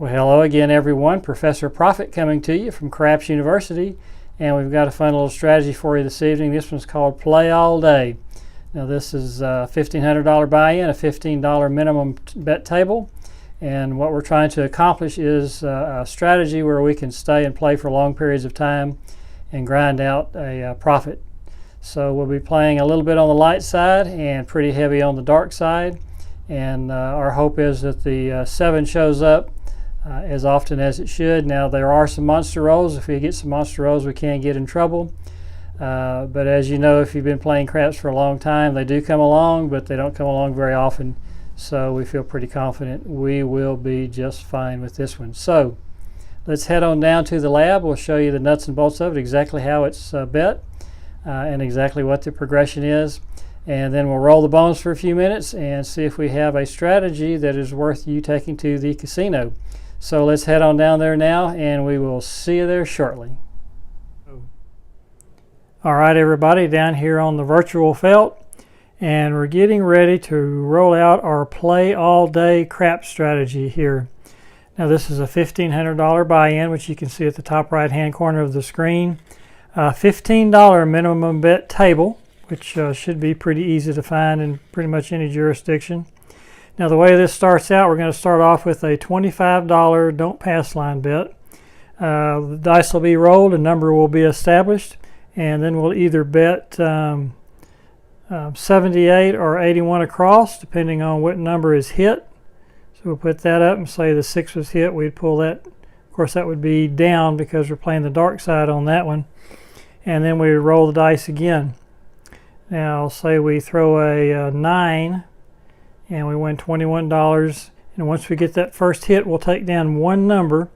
Well, hello again, everyone. Professor Profit coming to you from Craps University, and we've got a fun little strategy for you this evening. This one's called Play All Day. Now, this is a $1,500 buy-in, a $15 minimum bet table, and what we're trying to accomplish is a strategy where we can stay and play for long periods of time and grind out a profit. So we'll be playing a little bit on the light side and pretty heavy on the dark side, and our hope is that the 7 shows up as often as it should. Now, there are some monster rolls. If we get some monster rolls, we can get in trouble. But as you know, if you've been playing craps for a long time, they do come along, but they don't come along very often. So we feel pretty confident we will be just fine with this one. So let's head on down to the lab. We'll show you the nuts and bolts of it, exactly how it's bet, and exactly what the progression is. And then we'll roll the bones for a few minutes and see if we have a strategy that is worth you taking to the casino. So let's head on down there now, and we will see you there shortly. All right, everybody, down here on the virtual felt, and we're getting ready to roll out our play all day crap strategy here. Now, this is a $1,500 buy-in, which you can see at the top right hand corner of the screen. $15 minimum bet table, which should be pretty easy to find in pretty much any jurisdiction. Now, the way this starts out, we're going to start off with a $25 don't pass line bet. The dice will be rolled, a number will be established, and then we'll either bet 78 or 81 across, depending on what number is hit. So we'll put that up and say the 6 was hit. We'd pull that. Of course, that would be down because we're playing the dark side on that one. And then we roll the dice again. Now, say we throw a 9. And we win $21, and once we get that first hit, we'll take down one number,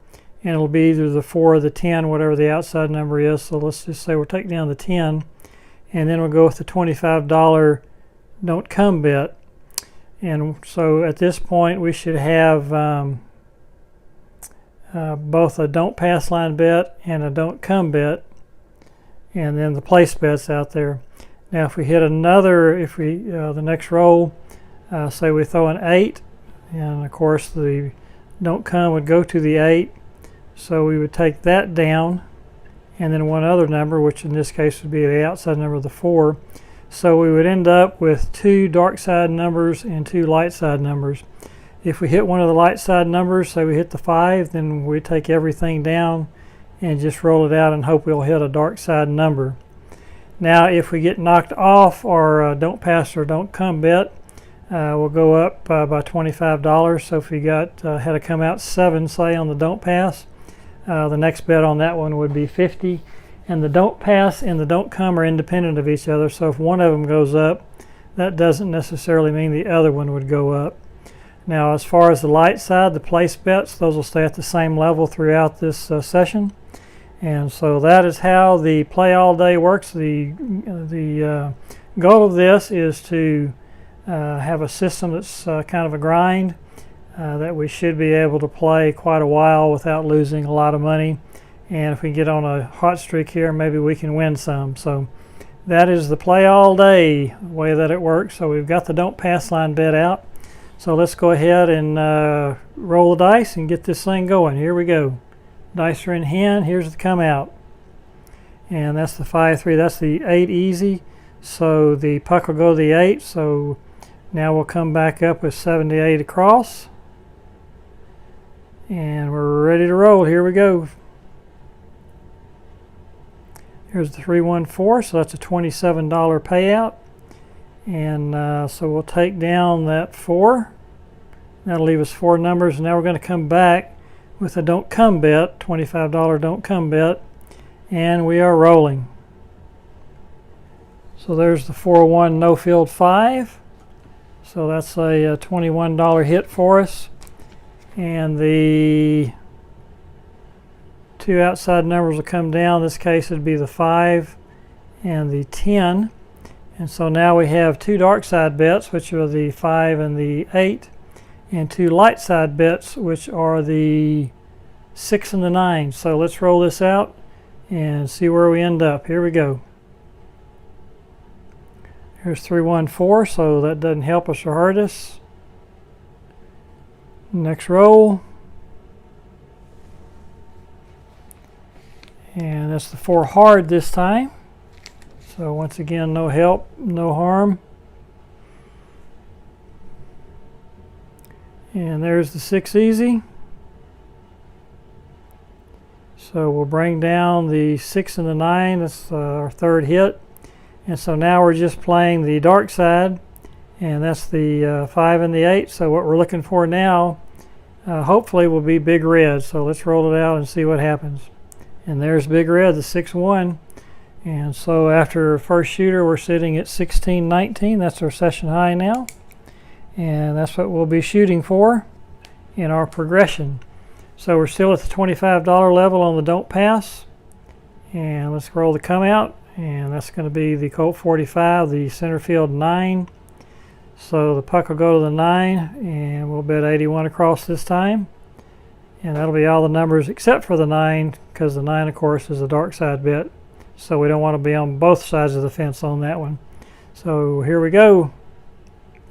and it'll be either the 4 or the 10, whatever the outside number is. So let's just say we'll take down the 10, and then we'll go with the $25 don't come bet. And so at this point, we should have both a don't pass line bet and a don't come bet, and then the place bets out there. Now, if we hit another, the next roll, say we throw an 8, and of course the don't come would go to the 8, so we would take that down, and then one other number, which in this case would be the outside number of the 4. So we would end up with 2 dark side numbers and 2 light side numbers. If we hit one of the light side numbers, say we hit the 5, then we take everything down and just roll it out and hope we'll hit a dark side number. Now, if we get knocked off our don't pass or don't come bet, we'll go up by $25. So if you had to come out 7, say, on the don't pass, the next bet on that one would be 50. And the don't pass and the don't come are independent of each other. So if one of them goes up, that doesn't necessarily mean the other one would go up. Now, as far as the light side, the place bets, those will stay at the same level throughout this session. And so that is how the play all day works. The goal of this is to have a system that's kind of a grind that we should be able to play quite a while without losing a lot of money. And if we get on a hot streak here, maybe we can win some. So that is the play all day way that it works. So we've got the don't pass line bet out. So let's go ahead and roll the dice and get this thing going. Here we go. Dice are in hand. Here's the come out. And that's the 5-3. That's the 8 easy. So the puck will go to the 8. So now we'll come back up with 78 across. And we're ready to roll. Here we go. Here's the 3-1-4. So that's a $27 payout. And so we'll take down that 4. That'll leave us 4 numbers. And now we're going to come back with a don't come bet, $25 don't come bet. And we are rolling. So there's the 4-1 no field 5. So that's a $21 hit for us. And the 2 outside numbers will come down. In this case, it'd be the 5 and the 10. And so now we have 2 dark side bets, which are the 5 and the 8, and 2 light side bets, which are the 6 and the 9. So let's roll this out and see where we end up. Here we go. Here's 3-1-4, so that doesn't help us or hurt us. Next roll. And that's the 4 hard this time. So once again, no help, no harm. And there's the 6 easy. So we'll bring down the 6 and the 9. That's our 3rd hit. And so now we're just playing the dark side. And that's the 5 and the 8. So what we're looking for now, hopefully, will be big red. So let's roll it out and see what happens. And there's big red, the 6-1. And so after first shooter, we're sitting at 16-19. That's our session high now. And that's what we'll be shooting for in our progression. So we're still at the $25 level on the don't pass. And let's roll the come out. And that's going to be the Colt 45, the center field 9. So the puck will go to the 9, and we'll bet 81 across this time. And that'll be all the numbers except for the 9, because the 9, of course, is a dark side bet. So we don't want to be on both sides of the fence on that one. So here we go.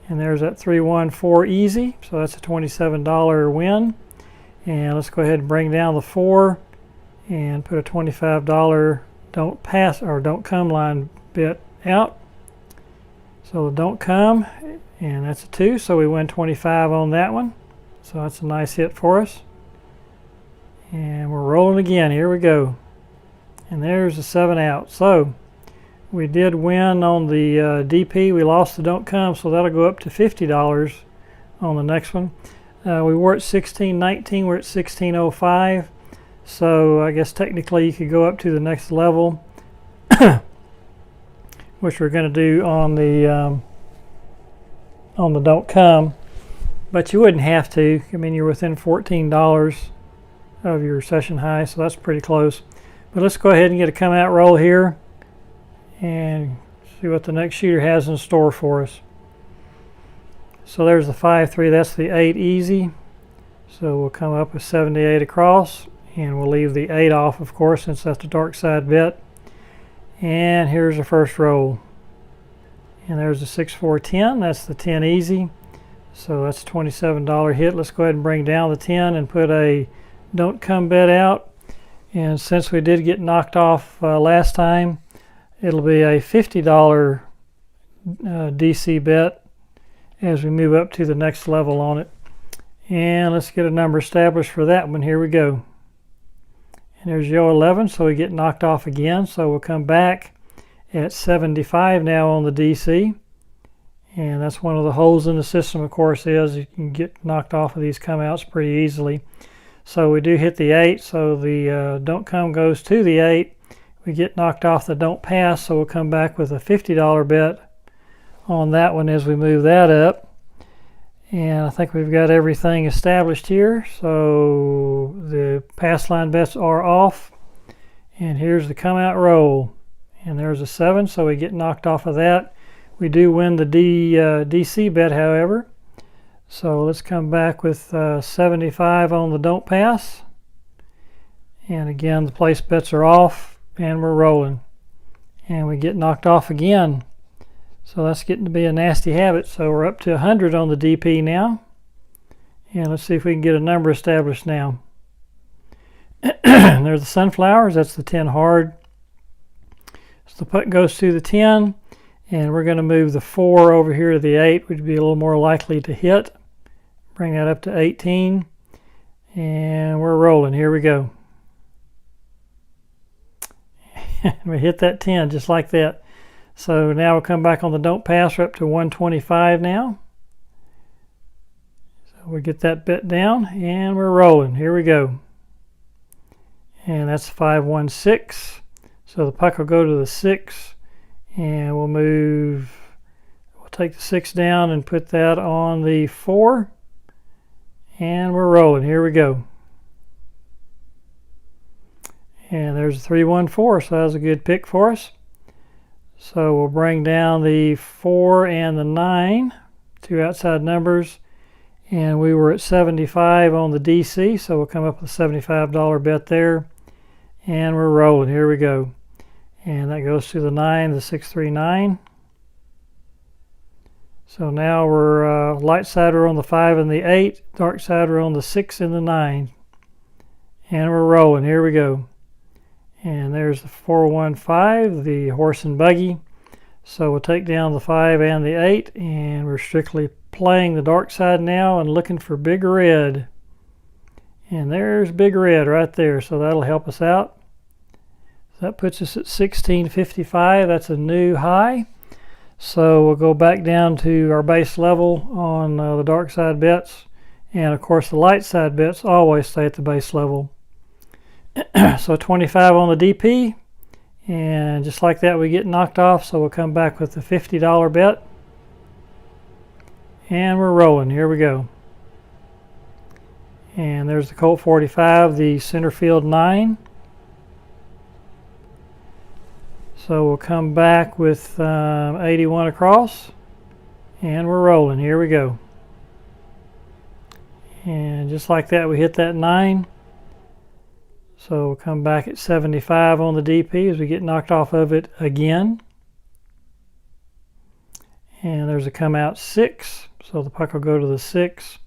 And there's that 3-1-4 easy. So that's a $27 win. And let's go ahead and bring down the 4 and put a $25 don't pass or don't come line bet out. So the don't come, and that's a 2. So we win 25 on that one. So that's a nice hit for us. And we're rolling again. Here we go. And there's the 7 out. So we did win on the DP. We lost the don't come, so that'll go up to $50 on the next one. We were at 16-19. We're at 16.05. So I guess technically you could go up to the next level, which we're going to do on the don't come. But you wouldn't have to. I mean, you're within $14 of your session high, so that's pretty close. But let's go ahead and get a come out roll here and see what the next shooter has in store for us. So there's the 5-3, that's the 8 easy. So we'll come up with 78 across, and we'll leave the 8 off, of course, since that's the dark side bet. And here's the first roll. And there's the 6-4-10, that's the 10 easy. So that's a $27 hit. Let's go ahead and bring down the 10 and put a don't come bet out. And since we did get knocked off last time, it'll be a $50 DC bet as we move up to the next level on it. And let's get a number established for that one. Here we go. And there's Yo 11, so we get knocked off again. So we'll come back at 75 now on the DC. And that's one of the holes in the system, of course, is you can get knocked off of these come outs pretty easily. So we do hit the 8, so the don't come goes to the 8. We get knocked off the don't pass, so we'll come back with a $50 bet on that one as we move that up. And I think we've got everything established here. So the pass line bets are off. And here's the come out roll. And there's a 7, so we get knocked off of that. We do win the DC bet, however. So let's come back with 75 on the don't pass. And again, the place bets are off, and we're rolling. And we get knocked off again. So that's getting to be a nasty habit. So we're up to 100 on the DP now. And let's see if we can get a number established now. There's the sunflowers. That's the 10 hard. So the putt goes to the 10. And we're going to move the 4 over here to the 8, which would be a little more likely to hit. Bring that up to 18. And we're rolling. Here we go. We hit that 10 just like that. So now we'll come back on the don't pass. We're up to 125 now. So we get that bet down and we're rolling. Here we go. And that's 5-1-6. So the puck will go to the 6. And we'll take the 6 down and put that on the 4. And we're rolling. Here we go. And there's a 3-1-4, so that was a good pick for us. So we'll bring down the 4 and the 9, 2 outside numbers. And we were at 75 on the DC, so we'll come up with a $75 bet there. And we're rolling. Here we go. And that goes to the 9, the 6-3-9. So now we're light side we're on the 5 and the 8, dark side we're on the 6 and the 9. And we're rolling. Here we go. And there's the 415, the horse and buggy. So we'll take down the 5 and the 8, and we're strictly playing the dark side now and looking for big red. And there's big red right there, so that'll help us out. So that puts us at 1655. That's a new high. So we'll go back down to our base level on the dark side bets. And of course the light side bets always stay at the base level. So 25 on the DP. And just like that we get knocked off. So we'll come back with the $50 bet. And we're rolling. Here we go. And there's the Colt 45, the center field 9. So we'll come back with 81 across, and we're rolling. Here we go. And just like that, we hit that 9. So we'll come back at 75 on the DP as we get knocked off of it again. And there's a come out 6, so the puck will go to the 6.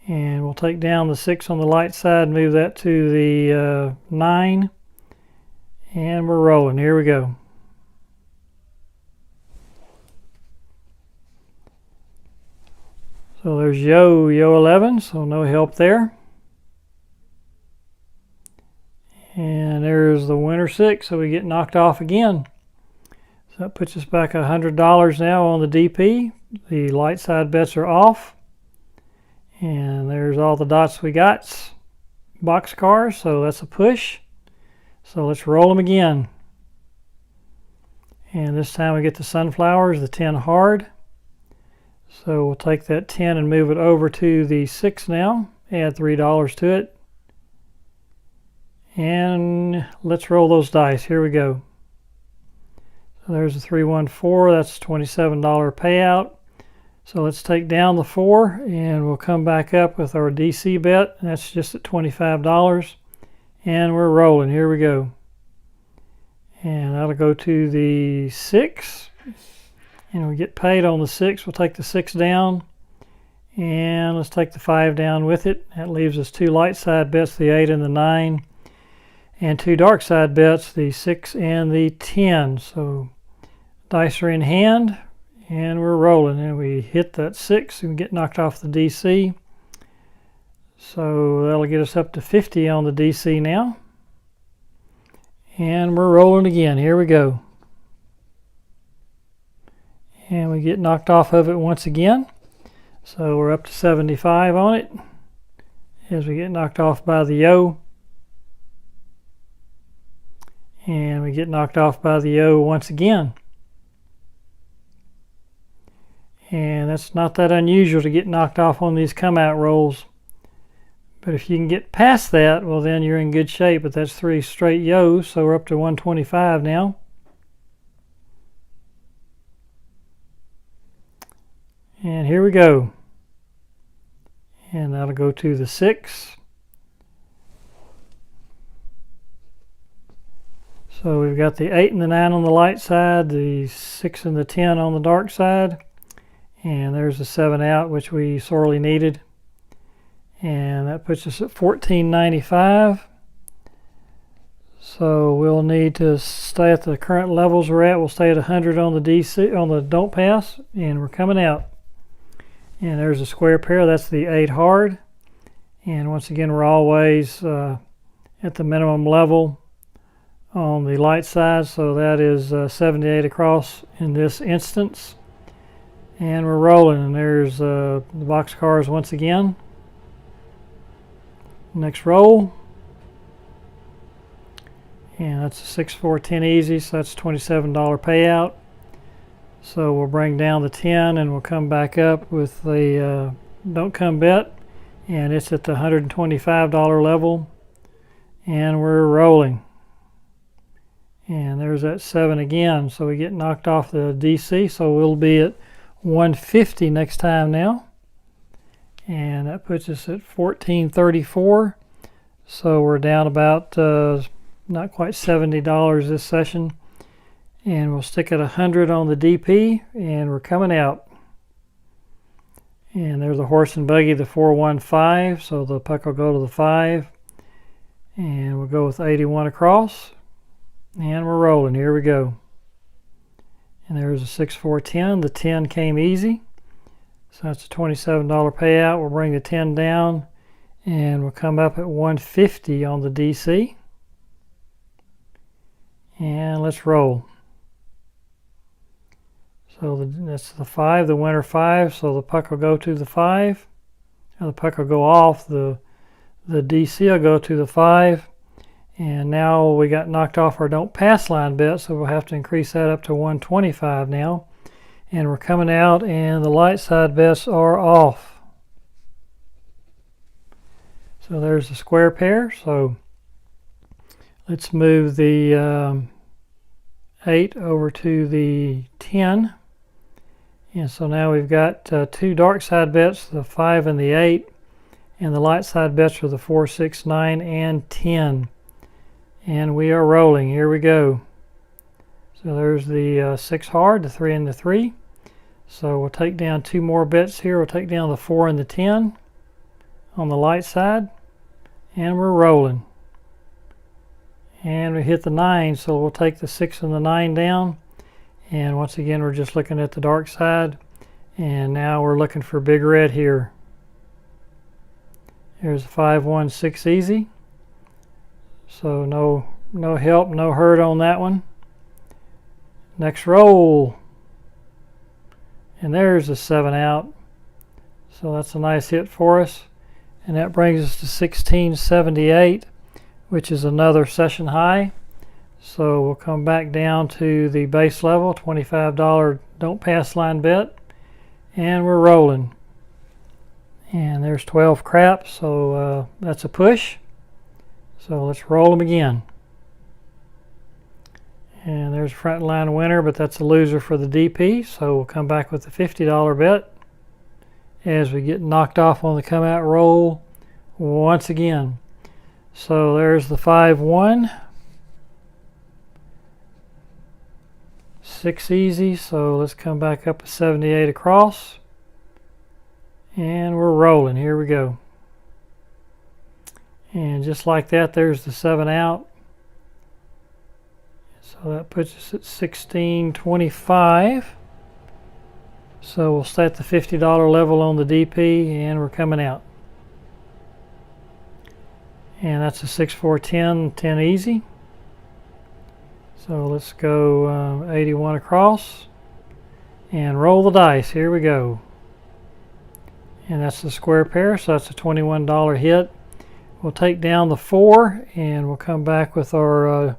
And we'll take down the 6 on the light side, move that to the 9. And we're rolling. Here we go. So there's Yo 11, so no help there. And there's the winner 6, so we get knocked off again. So that puts us back $100 now on the DP. The light side bets are off. And there's all the dots we got. Boxcars, so that's a push. So let's roll them again. And this time we get the sunflowers, the 10 hard. So we'll take that 10 and move it over to the 6 now. Add $3 to it. And let's roll those dice. Here we go. So there's the 314. That's a $27 payout. So let's take down the 4 and we'll come back up with our DC bet. That's just at $25. And we're rolling. Here we go. And that'll go to the 6. And we get paid on the 6. We'll take the 6 down. And let's take the 5 down with it. That leaves us 2 light side bets, the 8 and the 9. And 2 dark side bets, the 6 and the 10. So dice are in hand. And we're rolling. And we hit that 6 and get knocked off the DC. So that'll get us up to 50 on the DC now. And we're rolling again. Here we go. And we get knocked off of it once again. So we're up to 75 on it as we get knocked off by the Yo. And we get knocked off by the Yo once again. And that's not that unusual to get knocked off on these come out rolls. But if you can get past that, well then you're in good shape. But that's 3 straight Yo's, so we're up to 125 now. And here we go. And that'll go to the 6. So we've got the 8 and the 9 on the light side, the 6 and the 10 on the dark side. And there's the 7 out, which we sorely needed. And that puts us at $14.95. So we'll need to stay at the current levels we're at. We'll stay at 100 on the DC, on the don't pass, and we're coming out. And there's a square pair. That's the 8 hard. And once again, we're always at the minimum level on the light side. So that is 78 across in this instance. And we're rolling. And there's the boxcars once again. Next roll. And that's a 6, 4, 10 easy. So that's $27 payout. So we'll bring down the 10 and we'll come back up with the don't come bet. And it's at the $125 level. And we're rolling. And there's that 7 again. So we get knocked off the DC. So we'll be at 150 next time now. And that puts us at $14.34. So we're down about not quite $70 this session. And we'll stick at 100 on the DP, and we're coming out. And there's the horse and buggy, the 415, so the puck will go to the 5. And we'll go with 81 across. And we're rolling. Here we go. And there's a 6, 4, 10. The 10 came easy. So that's a $27 payout. We'll bring the 10 down and we'll come up at 150 on the DC. And let's roll. So that's the 5, the winner 5. So the puck will go to the 5. And the puck will go off. The DC will go to the 5. And now we got knocked off our don't pass line bet, so we'll have to increase that up to 125 now. And we're coming out and the light side bets are off. So there's the square pair. So let's move the 8 over to the 10. And so now we've got 2 dark side bets, the 5 and the 8. And the light side bets are the 4, 6, 9, and 10. And we are rolling. Here we go. So there's the 6 hard, the 3 and the 3. So we'll take down 2 more bets here. We'll take down the 4 and the 10 on the light side. And we're rolling. And we hit the 9, so we'll take the 6 and the 9 down. And once again, we're just looking at the dark side. And now we're looking for big red here. Here's a 5, 1, 6 easy. So no help, no hurt on that one. Next roll. And there's a 7 out. So that's a nice hit for us. And that brings us to 1678, which is another session high. So we'll come back down to the base level, $25 don't pass line bet. And we're rolling. And there's 12 craps, so that's a push. So let's roll them again. And there's a front line winner, but that's a loser for the DP. So we'll come back with the $50 bet as we get knocked off on the come out roll once again. So there's the 5, 1. 6 easy, so let's come back up to 78 across. And we're rolling. Here we go. And just like that, there's the 7 out. So that puts us at 1625. So we'll set the $50 level on the DP and we're coming out. And that's a 6, 4, 10, 10 easy. So let's go 81 across and roll the dice. Here we go. And that's the square pair, so that's a $21 hit. We'll take down the 4 and we'll come back with our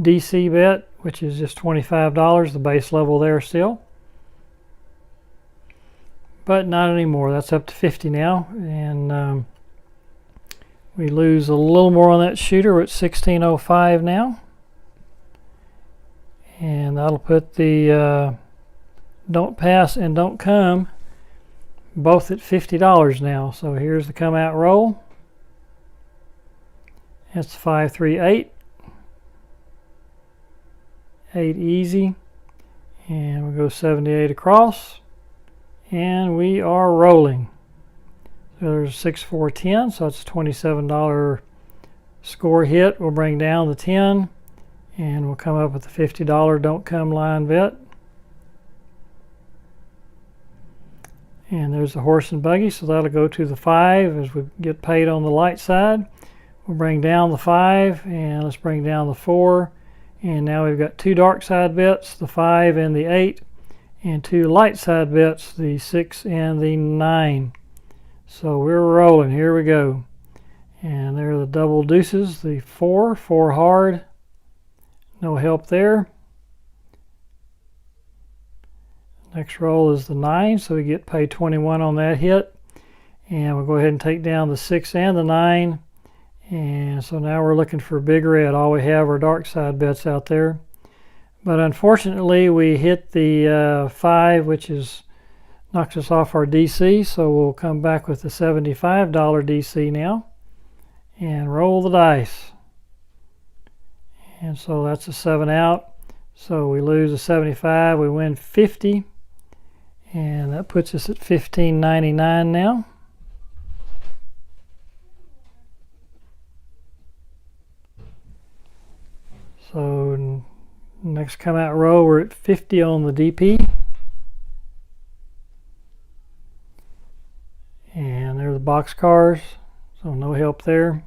DC bet, which is just $25, the base level there still. But not anymore. That's up to 50 now. And we lose a little more on that shooter. We're at 1605 now. And that'll put the don't pass and don't come both at $50 now. So here's the come out roll. That's 5, 3, 8. 8 easy. And we'll go 78 across. And we are rolling. So there's 6, 4, 10. So that's a $27 score hit. We'll bring down the 10. And we'll come up with the $50 don't come line bet. And there's the horse and buggy, so that'll go to the 5 as we get paid on the light side. We'll bring down the 5 and let's bring down the 4. And now we've got 2 dark side bets, the 5 and the 8, and 2 light side bets, the 6 and the 9. So we're rolling. Here we go. And there are the double deuces, the 4 hard. No help there. Next roll is the 9, so we get paid 21 on that hit. And we'll go ahead and take down the 6 and the 9. And so now we're looking for big red. All we have are dark side bets out there. But unfortunately, we hit the 5, which is knocks us off our DC. So we'll come back with the $75 DC now. And roll the dice. And so that's a 7 out. So we lose a 75, we win 50. And that puts us at $15.99 now. So So next come out roll, we're at 50 on the DP. And there's the box cars, so no help there.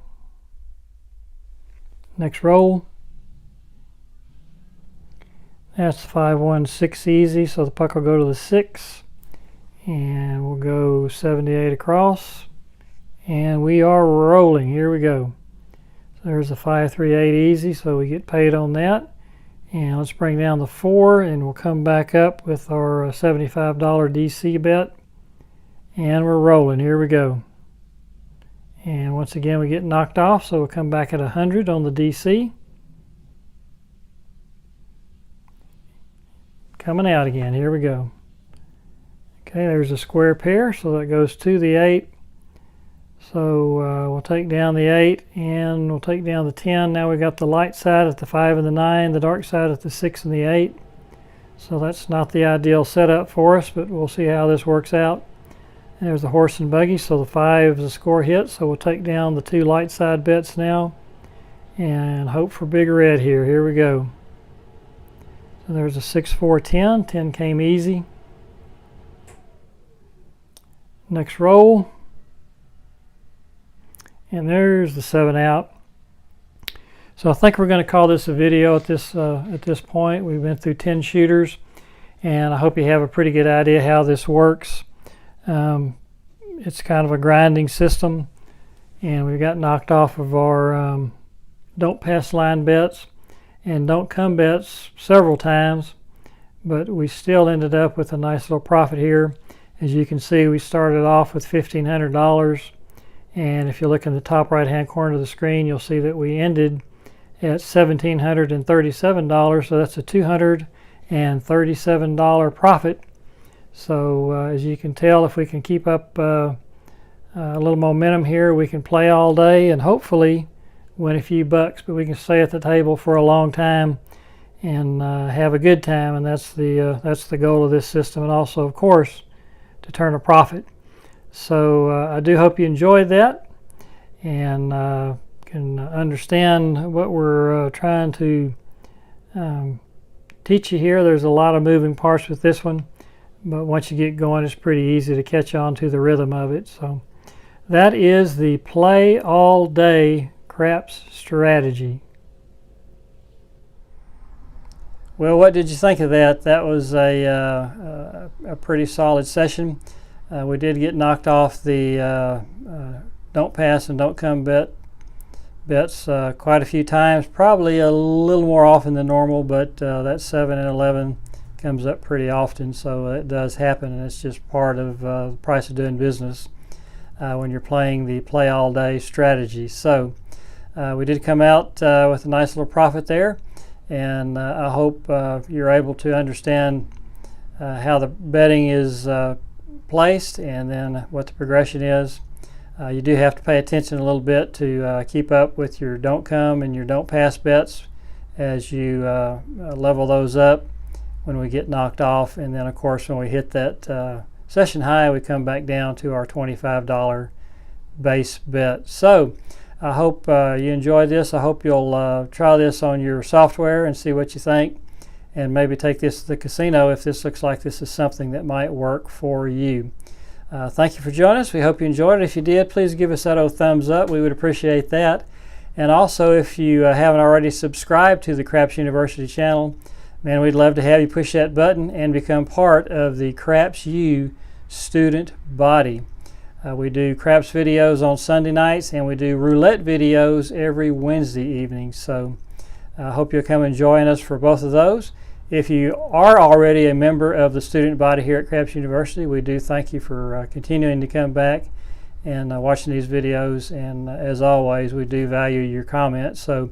Next roll. That's 516 easy, so the puck will go to the 6. And we'll go 78 across. And we are rolling. Here we go. So there's a 538 easy, so we get paid on that. And let's bring down the 4, and we'll come back up with our $75 DC bet. And we're rolling. Here we go. And once again, we get knocked off, so we'll come back at 100 on the DC. Coming out again. Here we go. Okay, there's a square pair, so that goes to the 8. So we'll take down the 8 and we'll take down the 10. Now we got the light side at the 5 and the 9, the dark side at the 6 and the 8. So that's not the ideal setup for us, but we'll see how this works out. And there's the horse and buggy, so the 5 is a score hit. So we'll take down the 2 light side bets now and hope for big red here. Here we go. So there's a 6, 4, 10. 10 came easy. Next roll. And there's the 7 out. So I think we're going to call this a video at this point. We've been through 10 shooters, and I hope you have a pretty good idea how this works. It's kind of a grinding system, and we got knocked off of our don't pass line bets and don't come bets several times, but we still ended up with a nice little profit here. As you can see, we started off with $1,500. And if you look in the top right hand corner of the screen, you'll see that we ended at $1,737, so that's a $237 profit. So as you can tell, if we can keep up a little momentum here, we can play all day and hopefully win a few bucks, but we can stay at the table for a long time and have a good time, and that's the goal of this system, and also, of course, to turn a profit. So I do hope you enjoyed that and can understand what we're trying to teach you here. There's a lot of moving parts with this one, but once you get going, it's pretty easy to catch on to the rhythm of it. So that is the play all day craps strategy. Well, what did you think of that? That was a pretty solid session. We did get knocked off the don't pass and don't come bets quite a few times, probably a little more often than normal, but that 7 and 11 comes up pretty often, so it does happen, and it's just part of the price of doing business when you're playing the play all day strategy. So we did come out with a nice little profit there, and I hope you're able to understand how the betting is placed and then what the progression is. You do have to pay attention a little bit to keep up with your don't come and your don't pass bets as you level those up when we get knocked off, and then of course when we hit that session high, we come back down to our $25 base bet. So I hope you enjoyed this. I hope you'll try this on your software and see what you think, and maybe take this to the casino if this looks like this is something that might work for you. Thank you for joining us. We hope you enjoyed it. If you did, please give us that old thumbs up. We would appreciate that. And also, if you haven't already subscribed to the Craps University channel, man, we'd love to have you push that button and become part of the Craps U student body. We do craps videos on Sunday nights, and we do roulette videos every Wednesday evening. So I hope you'll come and join us for both of those. If you are already a member of the student body here at Craps University, we do thank you for continuing to come back and watching these videos. And as always, we do value your comments. So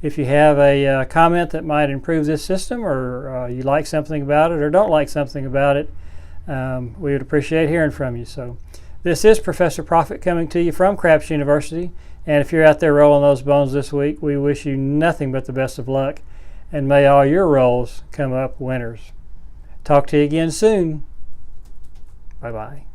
if you have a comment that might improve this system, or you like something about it or don't like something about it, we would appreciate hearing from you. So this is Professor Profit coming to you from Craps University. And if you're out there rolling those bones this week, we wish you nothing but the best of luck. And may all your rolls come up winners. Talk to you again soon. Bye-bye.